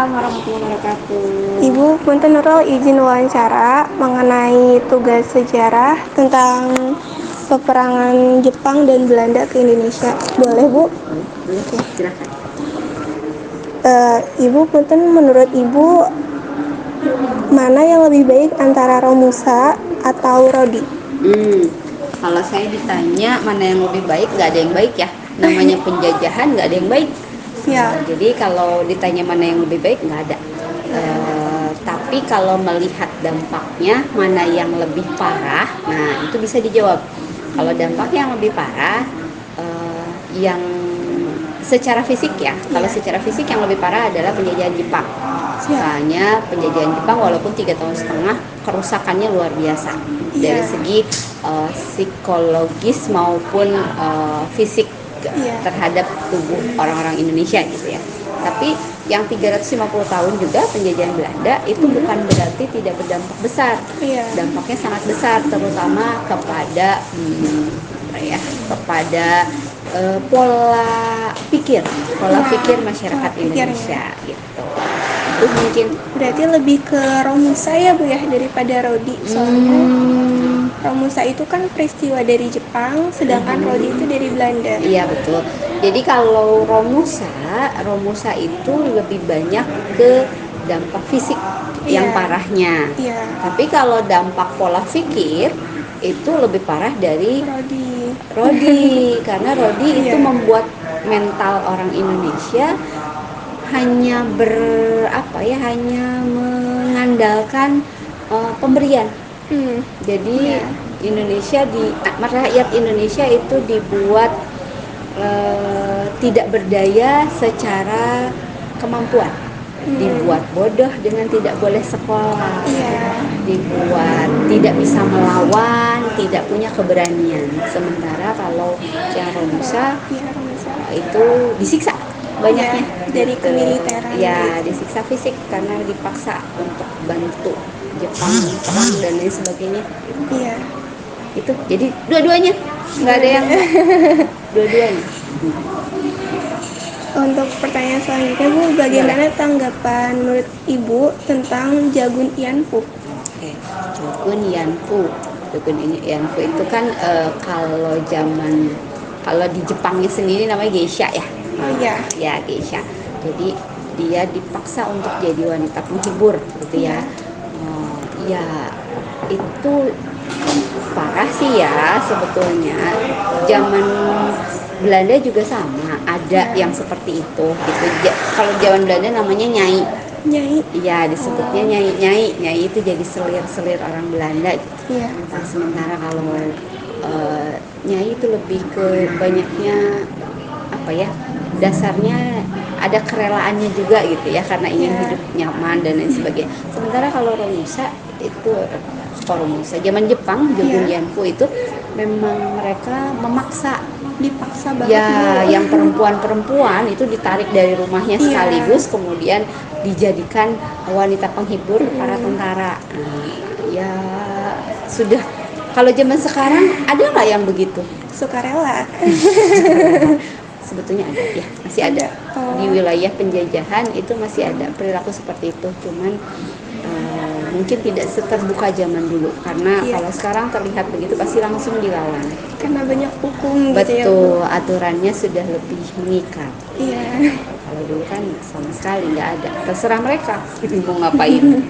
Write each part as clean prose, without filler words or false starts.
Waalaikumsalam warahmatullahi wabarakatuh. Ibu punten nurul izin wawancara mengenai tugas sejarah tentang peperangan Jepang dan Belanda ke Indonesia. Boleh, Bu? Boleh, silakan. Ibu punten, menurut Ibu mana yang lebih baik antara Romusa atau Rodi? Kalau saya ditanya mana yang lebih baik, nggak ada yang baik ya. Namanya penjajahan nggak ada yang baik. Ya. Jadi kalau ditanya mana yang lebih baik, nggak ada. Tapi kalau melihat dampaknya mana yang lebih parah, nah itu bisa dijawab. Kalau dampaknya yang lebih parah, yang secara fisik ya. Kalau secara fisik yang lebih parah adalah penjajahan Jepang. Soalnya penjajahan Jepang walaupun 3,5 tahun kerusakannya luar biasa dari segi psikologis maupun fisik terhadap tubuh orang-orang Indonesia gitu ya. Tapi yang 350 tahun juga penjajahan Belanda itu bukan berarti tidak berdampak besar. Dampaknya sangat besar, terutama kepada kepada pola pikir masyarakat Indonesia gitu. Itu mungkin berarti lebih ke Romusa ya Bu ya daripada Rodi, soalnya Romusa itu kan peristiwa dari Jepang, sedangkan Rodi itu dari Belanda. Iya betul. Jadi kalau Romusa itu lebih banyak ke dampak fisik yang parahnya. Tapi kalau dampak pola pikir itu lebih parah dari Rodi karena Rodi itu membuat mental orang Indonesia hanya hanya mengandalkan pemberian. Jadi rakyat Indonesia itu dibuat tidak berdaya secara kemampuan. Dibuat bodoh dengan tidak boleh sekolah, dibuat tidak bisa melawan, tidak punya keberanian. Sementara kalau yang Romusa itu disiksa banyaknya dari kemiliteran. Ya, disiksa fisik karena dipaksa untuk bantu Jepang perang dan lain sebagainya. Itu jadi dua-duanya nggak ada yang dua-duanya. Untuk pertanyaan selanjutnya Bu, bagaimana tanggapan menurut Ibu tentang Jagun Ianfu? Jagun Ianfu itu kan kalau di Jepangnya sendiri namanya geisha ya. Ya, geisha. Jadi dia dipaksa untuk jadi wanita penghibur gitu ya. Ya itu parah sih ya sebetulnya. Zaman Belanda juga sama, ada yang seperti itu gitu. Kalau zaman Belanda namanya nyai. Iya, disebutnya nyai itu jadi selir orang Belanda gitu. Nah, sementara kalau nyai itu lebih ke banyaknya dasarnya ada kerelaannya juga gitu ya, karena ingin hidup nyaman dan lain sebagainya. Sementara kalau Romusa zaman Jepang, Jagun Ianfu itu memang mereka dipaksa banget ya, yang perempuan itu ditarik dari rumahnya sekaligus kemudian dijadikan wanita penghibur para tentara. Ya sudah, kalau zaman sekarang ada nggak yang begitu? Sukarela. Sebetulnya ada ya, masih ada. Di wilayah penjajahan itu masih ada perilaku seperti itu, cuman mungkin tidak seterbuka zaman dulu, karena kalau sekarang terlihat begitu pasti langsung dilawan karena banyak hukum. Betul, aturannya sudah lebih mengikat. Kalau dulu kan sama sekali nggak ada, terserah mereka mau ngapain.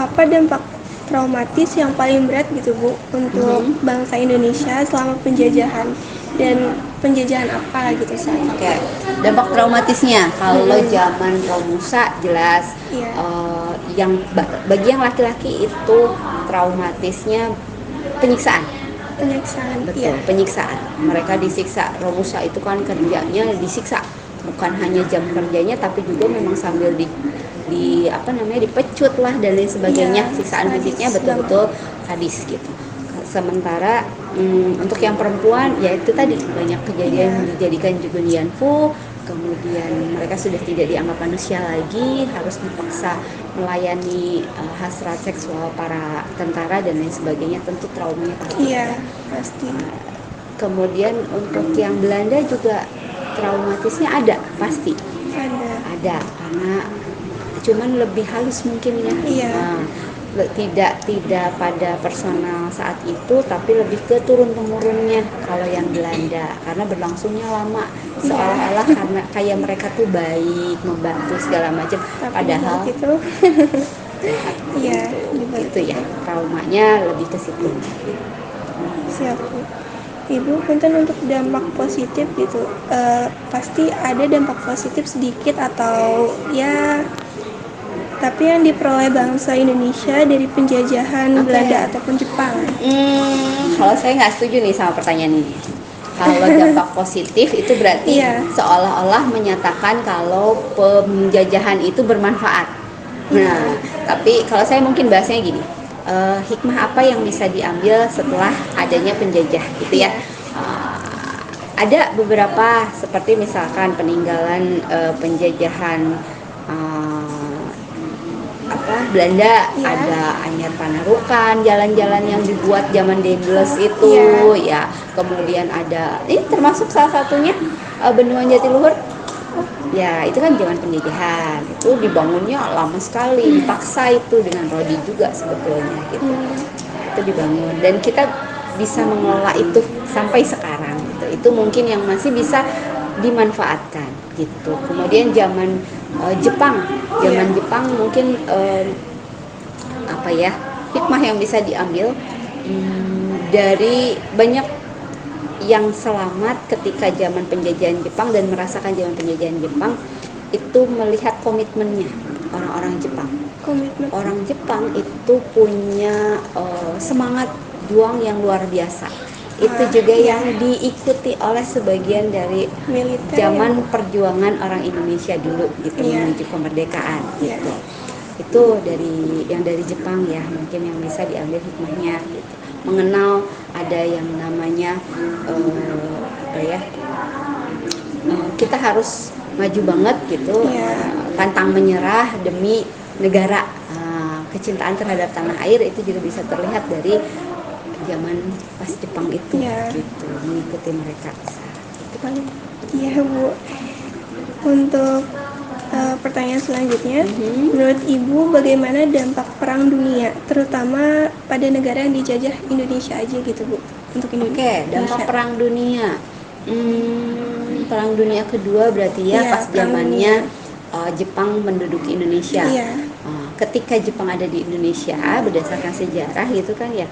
Apa dampak traumatis yang paling berat gitu Bu untuk bangsa Indonesia selama penjajahan, dan penjajahan apa gitu saat itu? Dampak traumatisnya kalau zaman Romusa jelas yang bagi yang laki-laki itu traumatisnya penyiksaan. Betul, penyiksaan. Mereka disiksa. Romusa itu kan kerjanya disiksa, bukan hanya jam kerjanya tapi juga memang sambil dipecut lah dan lain sebagainya. Siksaan fisiknya betul-betul sadis gitu. Sementara untuk yang perempuan ya itu tadi banyak kejadian dijadikan Jagun Ianfu, kemudian mereka sudah tidak dianggap manusia lagi, harus dipaksa melayani hasrat seksual para tentara dan lain sebagainya. Tentu traumanya pasti. Pasti. Kemudian untuk yang Belanda juga traumatisnya ada pasti. Ada. Karena cuman lebih halus mungkin ya. Iya. Tidak pada personal saat itu, tapi lebih ke turun temurunnya kalau yang Belanda, karena berlangsungnya lama, seolah-olah karena kayak mereka tuh baik, membantu segala macam, padahal itu iya, itu ya traumanya lebih ke situ. Siap, Bu. Ibu, punten untuk dampak positif gitu, pasti ada dampak positif sedikit atau ya, tapi yang diperoleh bangsa Indonesia dari penjajahan Belanda ataupun Jepang. Kalau saya nggak setuju nih sama pertanyaan ini. Kalau dampak positif itu berarti seolah-olah menyatakan kalau penjajahan itu bermanfaat. Nah, tapi kalau saya mungkin bahasanya gini, hikmah apa yang bisa diambil setelah adanya penjajah gitu ya. Ada beberapa seperti misalkan peninggalan penjajahan Belanda, ada Anyar Panarukan, jalan-jalan yang dibuat zaman Dendles itu ya. Kemudian ada ini termasuk salah satunya Bendungan Jatiluhur. Ya, itu kan zaman penjajahan. Itu dibangunnya lama sekali, dipaksa itu dengan Rodi juga sebetulnya gitu. Itu dibangun dan kita bisa mengelola itu sampai sekarang gitu. Itu mungkin yang masih bisa dimanfaatkan gitu. Kemudian zaman Jepang mungkin hikmah yang bisa diambil dari banyak yang selamat ketika zaman penjajahan Jepang dan merasakan zaman penjajahan Jepang itu melihat komitmennya orang-orang Jepang. Orang Jepang itu punya semangat juang yang luar biasa. Itu juga yang diikuti oleh sebagian dari militer zaman perjuangan orang Indonesia dulu gitu menuju kemerdekaan gitu. Itu dari Jepang ya, mungkin yang bisa diambil hikmahnya gitu. Mengenal ada yang namanya kita harus maju banget gitu, pantang menyerah demi negara. Kecintaan terhadap tanah air itu juga bisa terlihat dari zaman pas Jepang itu gitu, mengikuti mereka. Itu paling. Iya, Bu. Untuk pertanyaan selanjutnya, menurut Ibu bagaimana dampak perang dunia, terutama pada negara yang dijajah Indonesia aja gitu, Bu? Untuk Indonesia. Dampak perang dunia. Perang dunia kedua berarti ya pas zamannya Jepang menduduki Indonesia. Ketika Jepang ada di Indonesia, berdasarkan sejarah gitu kan ya,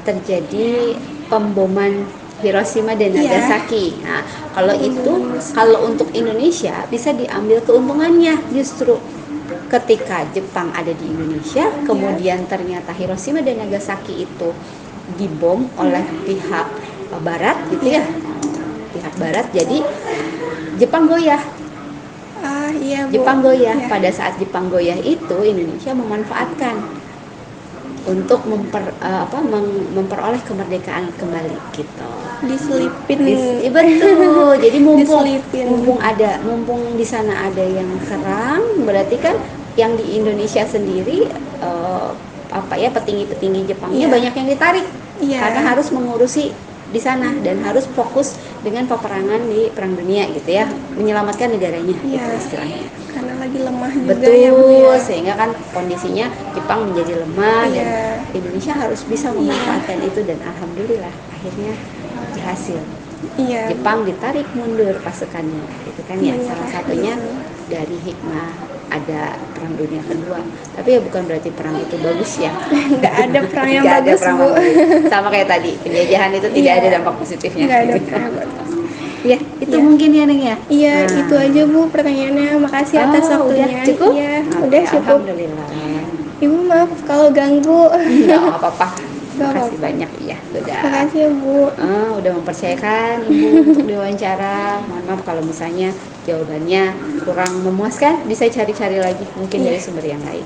terjadi pemboman Hiroshima dan Nagasaki. Nah, kalau untuk Indonesia bisa diambil keuntungannya justru ketika Jepang ada di Indonesia, kemudian ternyata Hiroshima dan Nagasaki itu dibom oleh pihak Barat gitu ya. Pihak Barat, jadi Jepang goyah. Jepang goyah. Pada saat Jepang goyah itu Indonesia memanfaatkan untuk memperoleh kemerdekaan kembali gitu. Diselipin. Betul. Jadi mumpung di sana ada yang serang, berarti kan yang di Indonesia sendiri petinggi-petinggi Jepangnya banyak yang ditarik. Karena harus mengurusi di sana dan harus fokus dengan peperangan di Perang Dunia gitu ya, menyelamatkan negaranya gitu istilahnya. Karena lagi lemah juga. Betul, sehingga kan kondisinya Jepang menjadi lemah dan Indonesia harus bisa memanfaatkan itu dan alhamdulillah akhirnya berhasil. Jepang ditarik mundur pasukannya, itu kan ya salah satunya dari hikmah ada Perang Dunia Kedua. Tapi ya bukan berarti perang itu bagus ya. Nggak ada perang yang bagus, Bu. Sama kayak tadi, penjajahan itu tidak ada dampak positifnya. Nggak ada perang bagus. Ya, itu mungkin ya Neng ya. Iya, itu aja Bu pertanyaannya. Makasih atas waktunya. Udah cukup? Iya, udah cukup. Alhamdulillah. Ibu maaf kalau ganggu. Nggak apa-apa. Terima kasih banyak ya sudah. Makasih ya Bu. Udah mempercayakan Ibu untuk diwawancara. Mohon maaf kalau misalnya jawabannya kurang memuaskan, bisa cari-cari lagi mungkin dari sumber yang lain.